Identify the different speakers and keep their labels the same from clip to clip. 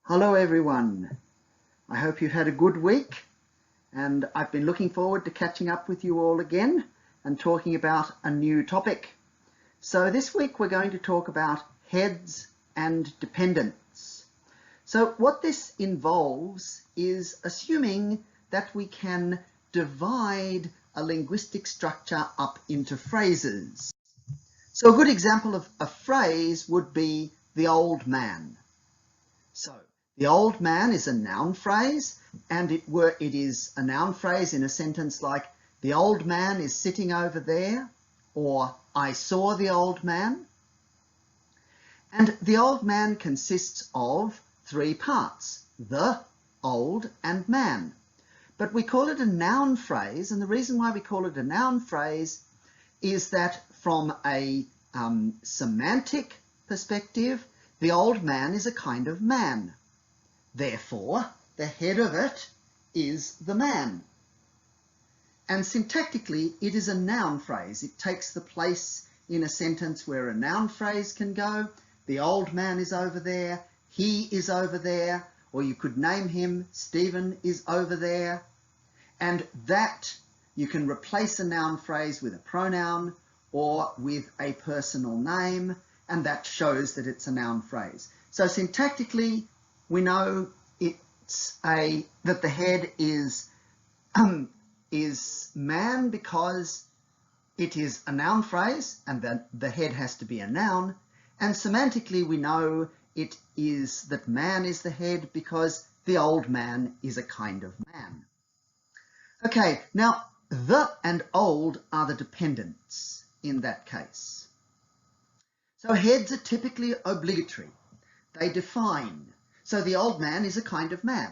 Speaker 1: Hello everyone. I hope you've had a good week, and I've been looking forward to catching up with you all again and talking about a new topic. So this week we're going to talk about heads and dependents. So what this involves is assuming that we can divide a linguistic structure up into phrases. So a good example of a phrase would be the old man. So the old man is a noun phrase, and it is a noun phrase in a sentence like the old man is sitting over there, or I saw the old man. And the old man consists of three parts: the, old, and man. But we call it a noun phrase, and the reason why we call it a noun phrase is that from a semantic perspective, the old man is a kind of man. Therefore, the head of it is the man. And syntactically, it is a noun phrase. It takes the place in a sentence where a noun phrase can go. The old man is over there, he is over there, or you could name him, Stephen is over there. And that you can replace a noun phrase with a pronoun or with a personal name, and that shows that it's a noun phrase. So syntactically, we know that the head is man because it is a noun phrase, and that the head has to be a noun. And semantically, we know that man is the head because the old man is a kind of man. Okay, now the and old are the dependents in that case. So heads are typically obligatory. They define. So the old man is a kind of man.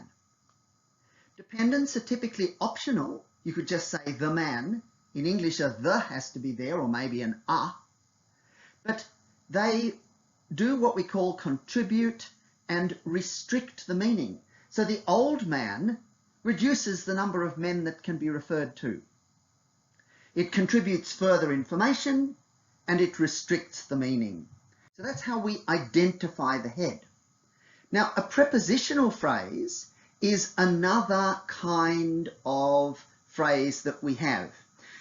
Speaker 1: Dependents are typically optional. You could just say the man. In English, a the has to be there, or maybe an a. But they do what we call contribute and restrict the meaning. So the old man reduces the number of men that can be referred to. It contributes further information, and it restricts the meaning. So that's how we identify the head. Now, a prepositional phrase is another kind of phrase that we have.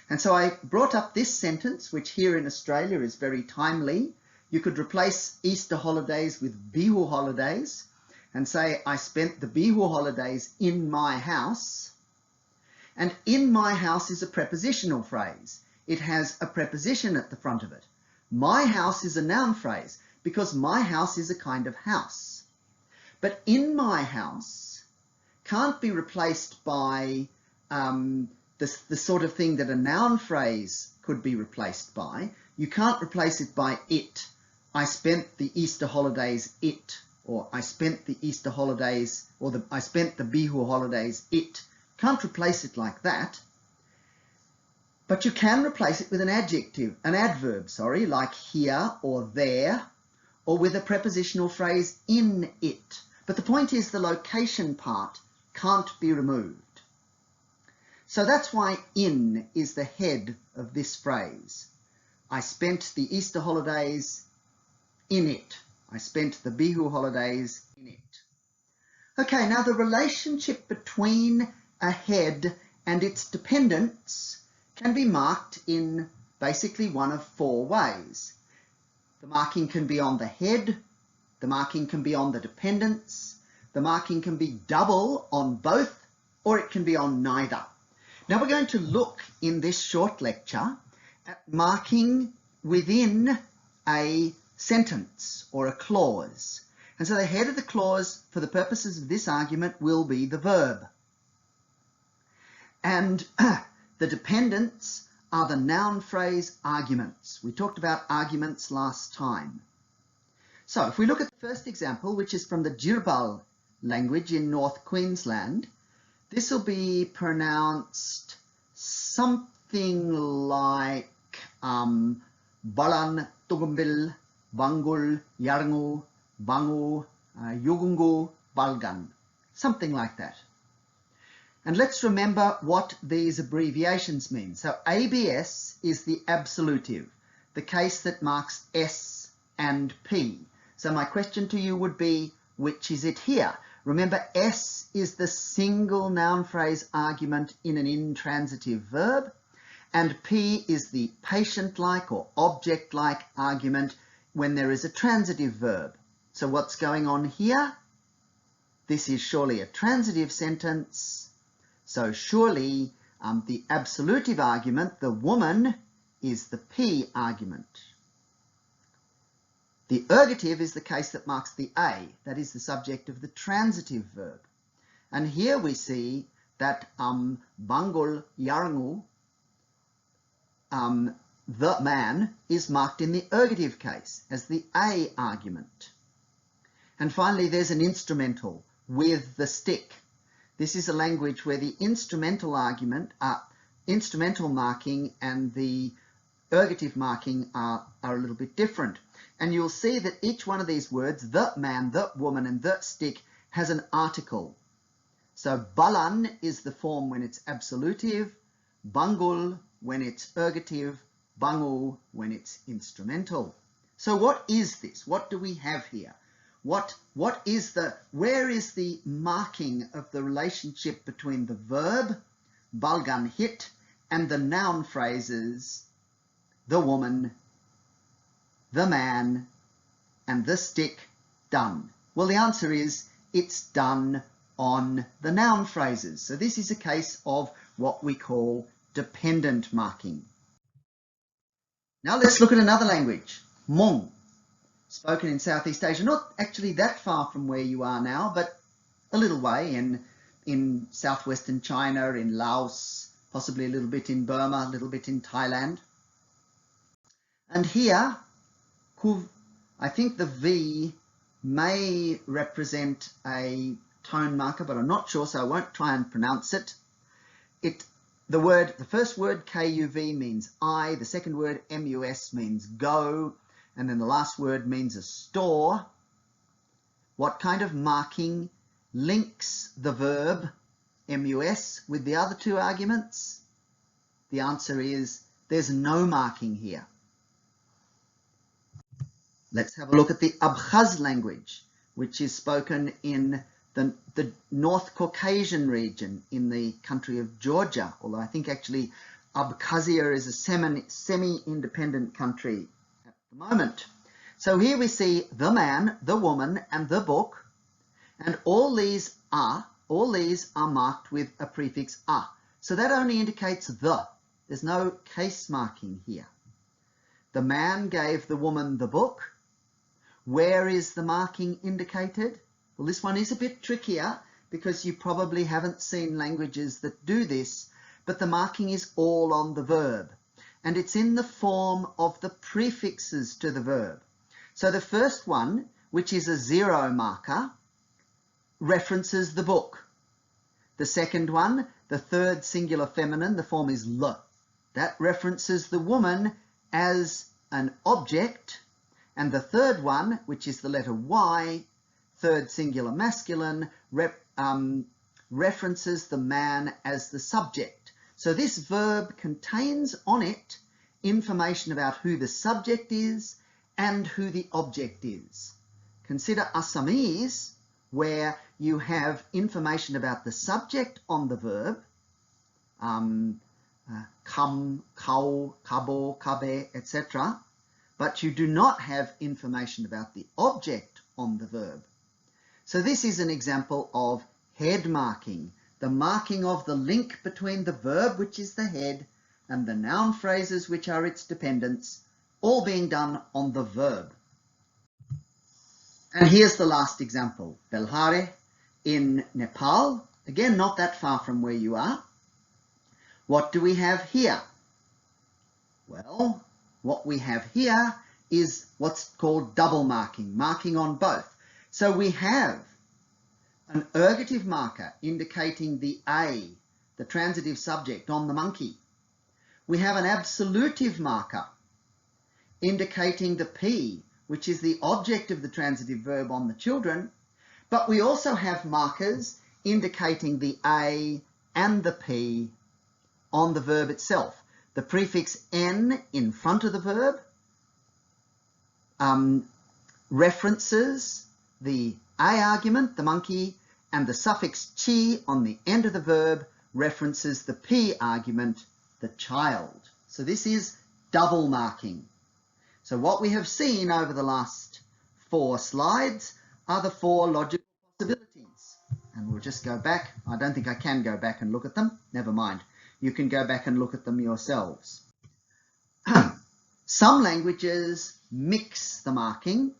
Speaker 1: And so I brought up this sentence, which here in Australia is very timely. You could replace Easter holidays with Bihu holidays and say, I spent the Bihu holidays in my house. And in my house is a prepositional phrase. It has a preposition at the front of it. My house is a noun phrase because my house is a kind of house. But in my house can't be replaced by the sort of thing that a noun phrase could be replaced by. You can't replace it by it. I spent the Easter holidays it, or I spent the Easter holidays, or I spent the Bihu holidays it. Can't replace it like that. But you can replace it with an adverb, like here or there, or with a prepositional phrase in it. But the point is the location part can't be removed. So that's why in is the head of this phrase. I spent the Easter holidays in it. I spent the Bihu holidays in it. Okay, now the relationship between a head and its dependents can be marked in basically one of four ways. The marking can be on the head, the marking can be on the dependents, the marking can be double on both, or it can be on neither. Now we're going to look in this short lecture at marking within a sentence or a clause. And so the head of the clause, for the purposes of this argument, will be the verb. And the dependents are the noun phrase arguments. We talked about arguments last time. So if we look at the first example, which is from the Jirbal language in North Queensland, this will be pronounced something like Balan, Tugumbil, Bangul, Yarngu, Bangu, Yugungu, Balgan, something like that. And let's remember what these abbreviations mean. So ABS is the absolutive, the case that marks S and P. So my question to you would be, which is it here? Remember, S is the single noun phrase argument in an intransitive verb, and P is the patient-like or object-like argument when there is a transitive verb. So what's going on here? This is surely a transitive sentence, so surely the absolutive argument, the woman, is the P argument. The ergative is the case that marks the A, that is the subject of the transitive verb. And here we see that Bangul Yarangu, the man, is marked in the ergative case as the A argument. And finally, there's an instrumental with the stick. This is a language where the instrumental argument, instrumental marking and the ergative marking are a little bit different. And you'll see that each one of these words, the man, the woman, and the stick, has an article. So balan is the form when it's absolutive, bangul when it's ergative, bangu when it's instrumental. So what is this? What do we have here? Where is the marking of the relationship between the verb, balgan hit, and the noun phrases, the woman, the man, and the stick, done? Well, the answer is it's done on the noun phrases. So this is a case of what we call dependent marking. Now let's look at another language, Hmong, spoken in Southeast Asia, not actually that far from where you are now, but a little way in southwestern China, in Laos, possibly a little bit in Burma, a little bit in Thailand. And here, I think the V may represent a tone marker, but I'm not sure, so I won't try and pronounce it. The first word KUV means I, the second word MUS means go, and then the last word means a store. What kind of marking links the verb MUS with the other two arguments? The answer is there's no marking here. Let's have a look at the Abkhaz language, which is spoken in the North Caucasian region in the country of Georgia, although I think actually Abkhazia is a semi-independent country at the moment. So here we see the man, the woman, and the book, and all these are marked with a prefix a. So that only indicates the. There's no case marking here. The man gave the woman the book. Where is the marking indicated? Well, this one is a bit trickier because you probably haven't seen languages that do this, but the marking is all on the verb, and it's in the form of the prefixes to the verb. So the first one, which is a 0 marker, references the book. The second one, the third singular feminine, the form is l. That references the woman as an object. And the third one, which is the letter Y, third singular masculine, references the man as the subject. So this verb contains on it information about who the subject is and who the object is. Consider Assamese, where you have information about the subject on the verb, kam, kau, kabo, kabe, etc., but you do not have information about the object on the verb. So this is an example of head marking, the marking of the link between the verb, which is the head, and the noun phrases, which are its dependents, all being done on the verb. And here's the last example, Belhare in Nepal, again not that far from where you are. What do we have here? Well, what we have here is what's called double marking, marking on both. So we have an ergative marker indicating the A, the transitive subject, on the monkey. We have an absolutive marker indicating the P, which is the object of the transitive verb, on the children. But we also have markers indicating the A and the P on the verb itself. The prefix N in front of the verb references the a argument, the monkey, and the suffix chi on the end of the verb references the p argument, the child. So this is double marking. So what we have seen over the last 4 slides are the 4 logical possibilities. And we'll just go back. I don't think I can go back and look at them. Never mind. You can go back and look at them yourselves. Some languages mix the marking,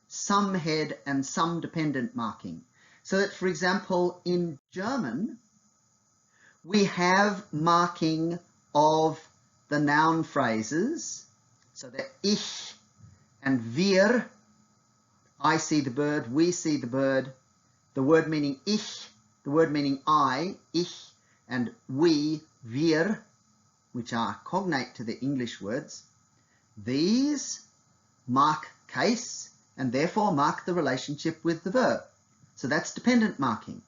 Speaker 1: some head and some dependent marking. So that, for example, in German, we have marking of the noun phrases. So the ich and wir, I see the bird, we see the bird, the word meaning ich, the word meaning I, ich, and we, wir, which are cognate to the English words. These mark case and therefore mark the relationship with the verb. So that's dependent marking.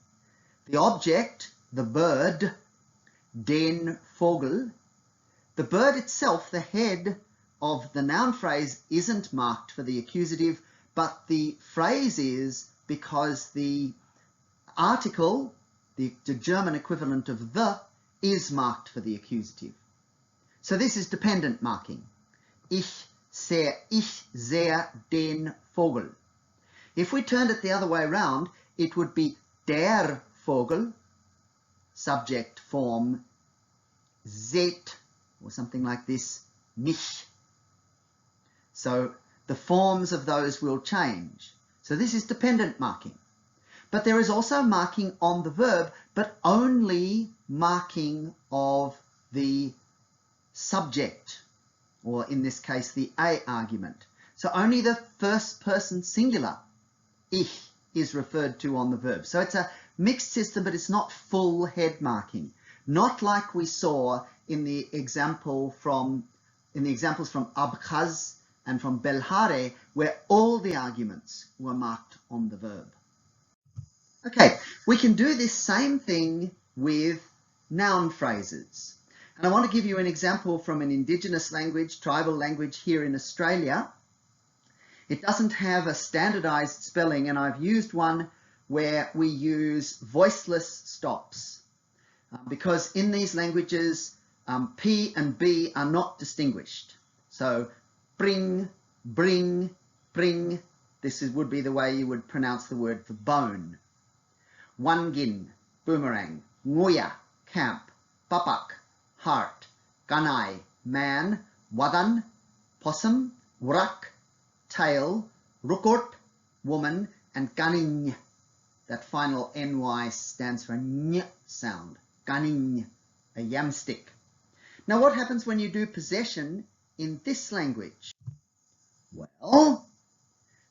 Speaker 1: The object, the bird, den Vogel, the bird itself, the head of the noun phrase, isn't marked for the accusative, but the phrase is because the article, the German equivalent of the, is marked for the accusative. So this is dependent marking. Ich sehe den Vogel. If we turned it the other way around, it would be der Vogel, subject form seht, or something like this, mich. So the forms of those will change. So this is dependent marking. But there is also marking on the verb, but only marking of the subject, or in this case the a argument. So only the first person singular, ich, is referred to on the verb. So it's a mixed system, but it's not full head marking. Not like we saw in the examples from Abkhaz and from Belhare, where all the arguments were marked on the verb. Okay, we can do this same thing with noun phrases. And I want to give you an example from an indigenous language, tribal language here in Australia. It doesn't have a standardized spelling, and I've used one where we use voiceless stops. Because in these languages, P and B are not distinguished. So bring, bring, bring, this would be the way you would pronounce the word for bone. Wangin, boomerang, nguya, camp, papak, heart, ganai, man, wadan, possum, wurak, tail, rukurt, woman, and ganing. That final ny stands for ny sound. Ganing, a yamstick. Now what happens when you do possession in this language? Well,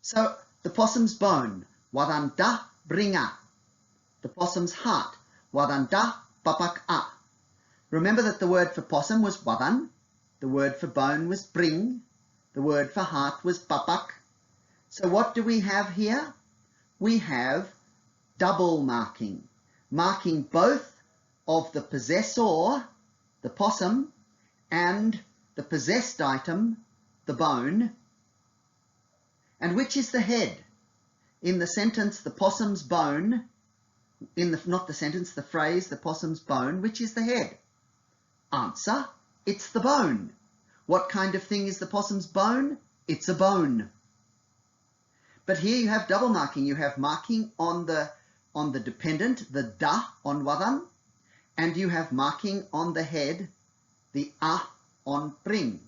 Speaker 1: so the possum's bone, wadanda bringa. The possum's heart, wadanda papak a. Remember that the word for possum was wadan, the word for bone was bring, the word for heart was papak. So what do we have here? We have double marking, marking both of the possessor, the possum, and the possessed item, the bone. And which is the head? In the sentence, the possum's bone, the phrase, the possum's bone, which is the head? Answer, it's the bone. What kind of thing is the possum's bone? It's a bone. But here you have double marking. You have marking on the dependent, the da on wadan, and you have marking on the head, the a on bring.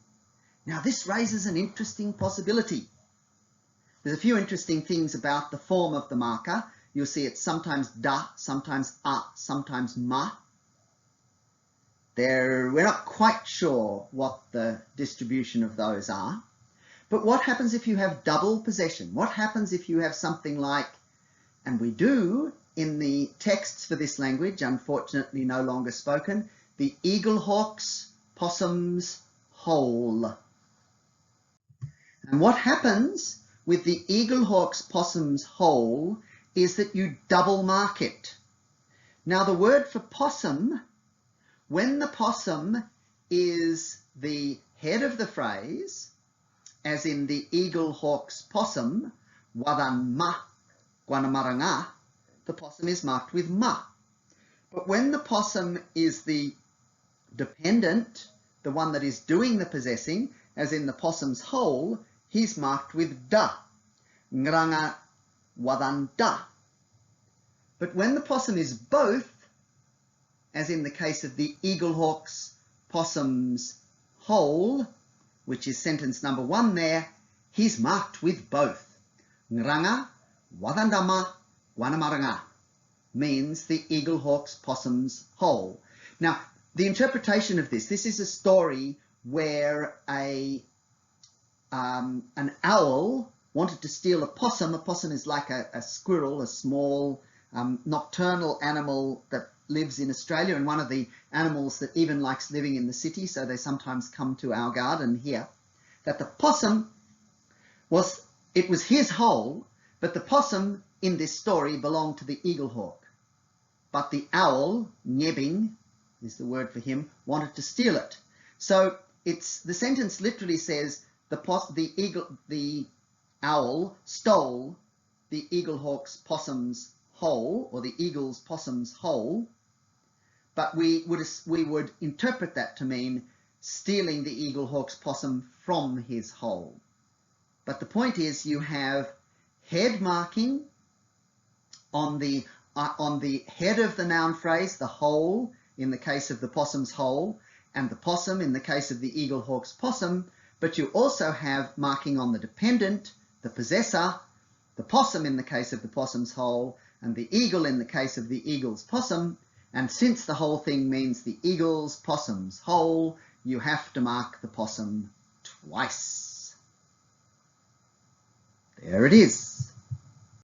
Speaker 1: Now this raises an interesting possibility. There's a few interesting things about the form of the marker. You'll see it's sometimes da, sometimes a, sometimes ma. We're not quite sure what the distribution of those are. But what happens if you have double possession? What happens if you have something like, and we do in the texts for this language, unfortunately no longer spoken, the eaglehawk's possum's hole. And what happens with the eaglehawk's possum's hole is that you double mark it. Now the word for possum, when the possum is the head of the phrase, as in the eaglehawk's possum, wadan ma guanamaranga, the possum is marked with ma. But when the possum is the dependent, the one that is doing the possessing, as in the possum's hole, he's marked with da. Ngranga wadanda. But when the possum is both, as in the case of the eaglehawk's possum's hole, which is sentence number 1 there, he's marked with both. Ngranga wadandama guanamaranga means the eaglehawk's possum's hole. Now, the interpretation of this is a story where an owl wanted to steal a possum. A possum is like a squirrel, a small nocturnal animal that lives in Australia, and one of the animals that even likes living in the city, so they sometimes come to our garden here. That the possum was his hole, but the possum in this story belonged to the eaglehawk. But the owl, Nyebing is the word for him, wanted to steal it. So the sentence the owl stole the eaglehawk's possum's hole, or the eagle's possum's hole, but we would interpret that to mean stealing the eaglehawk's possum from his hole. But the point is, you have head marking on the head of the noun phrase, the hole in the case of the possum's hole, and the possum in the case of the eaglehawk's possum, but you also have marking on the dependent, the possessor, the possum in the case of the possum's hole, and the eagle in the case of the eagle's possum. And since the whole thing means the eagle's possum's hole, you have to mark the possum twice. There it is.